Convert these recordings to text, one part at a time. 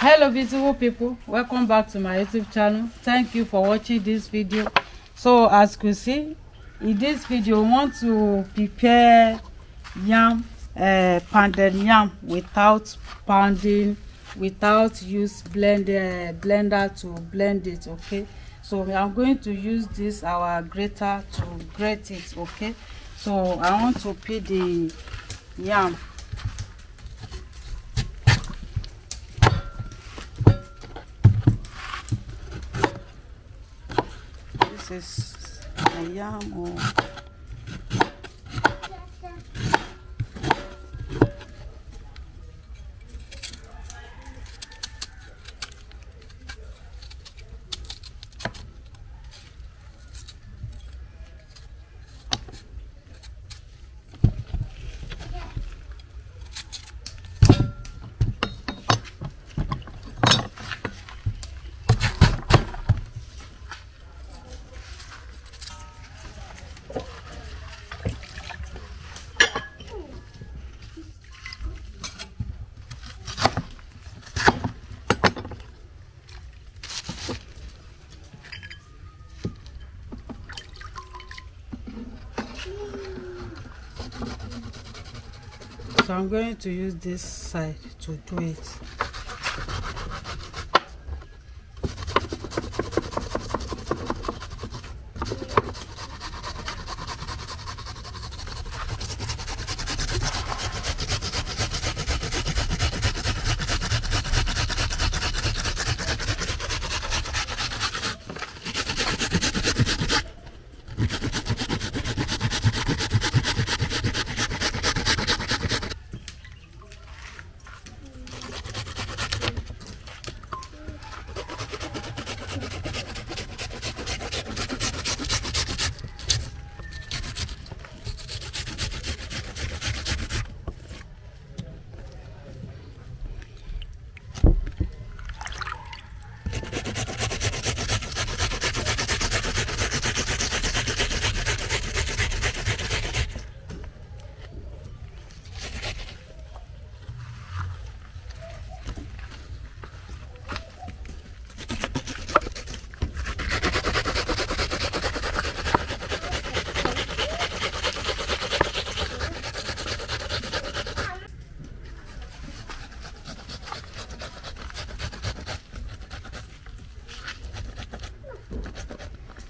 Hello beautiful people, welcome back to my YouTube channel. Thank you for watching this video. So as you see in this video, I want to prepare yam, pounded yam without pounding, without use blender to blend it. Okay, so I'm going to use this our grater to grate it. Okay, so I want to peel the yam. This is a yam or so I'm going to use this side to do it.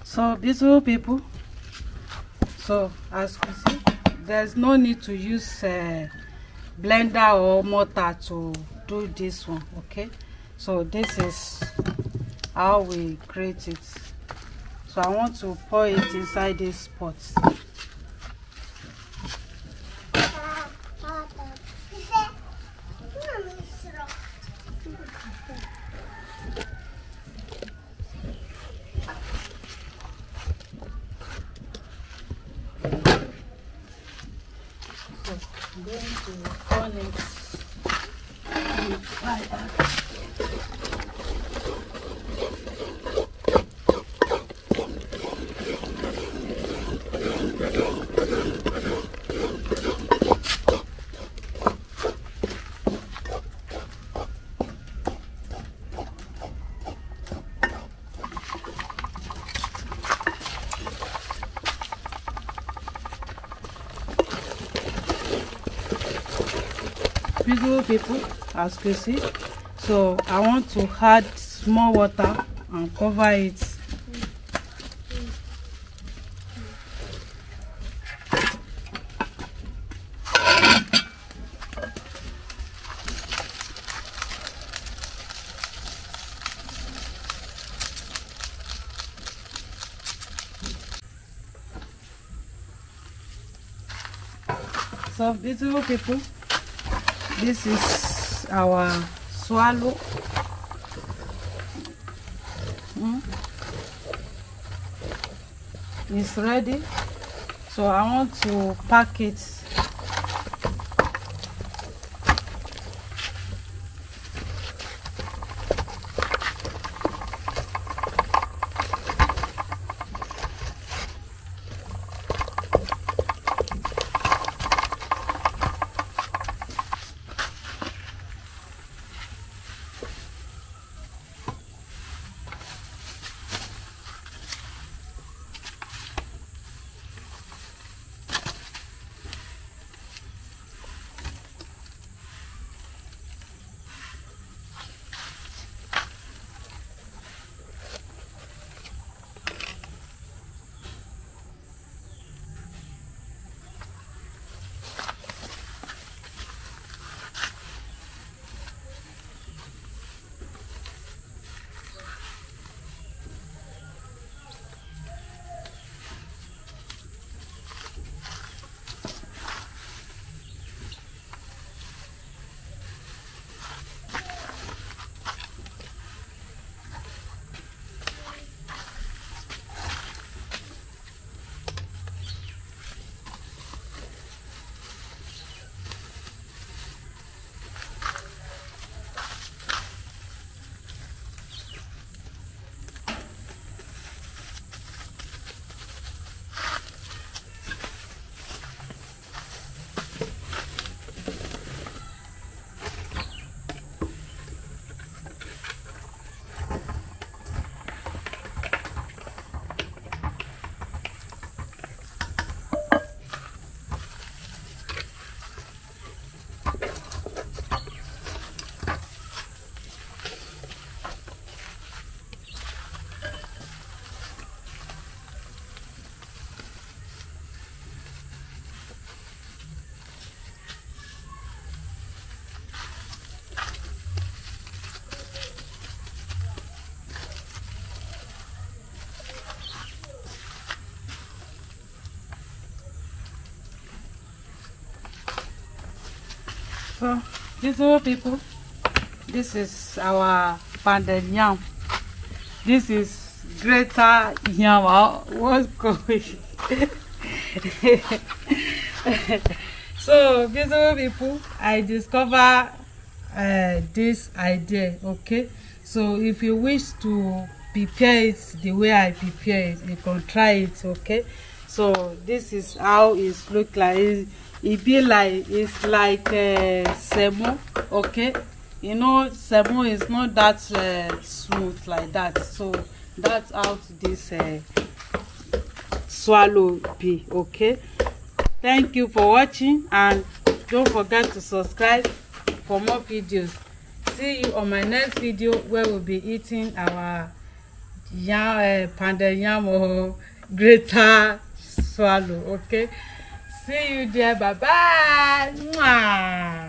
So beautiful people, so as you see, there's no need to use blender or mortar to do this one. Okay, so this is how we grate it. So I want to pour it inside this pot. I'm going to turn it like that. Beautiful people, as you see, so I want to add small water and cover it. So beautiful people, this is our swallow. It's ready, so I want to pack it. So beautiful people, this is our pounded yam. This is greater yam. What's going? So beautiful people, I discover this idea. Okay, so if you wish to prepare it the way I prepare it, you can try it. Okay, so this is how it look like. It be like, it's like semo. Okay, you know semo is not that smooth like that, so that's how this swallow be. Okay, thank you for watching, and don't forget to subscribe for more videos. See you on my next video where we'll be eating our yam, pounded yam or greater swallow. Okay, see you there. Bye bye. Mwah.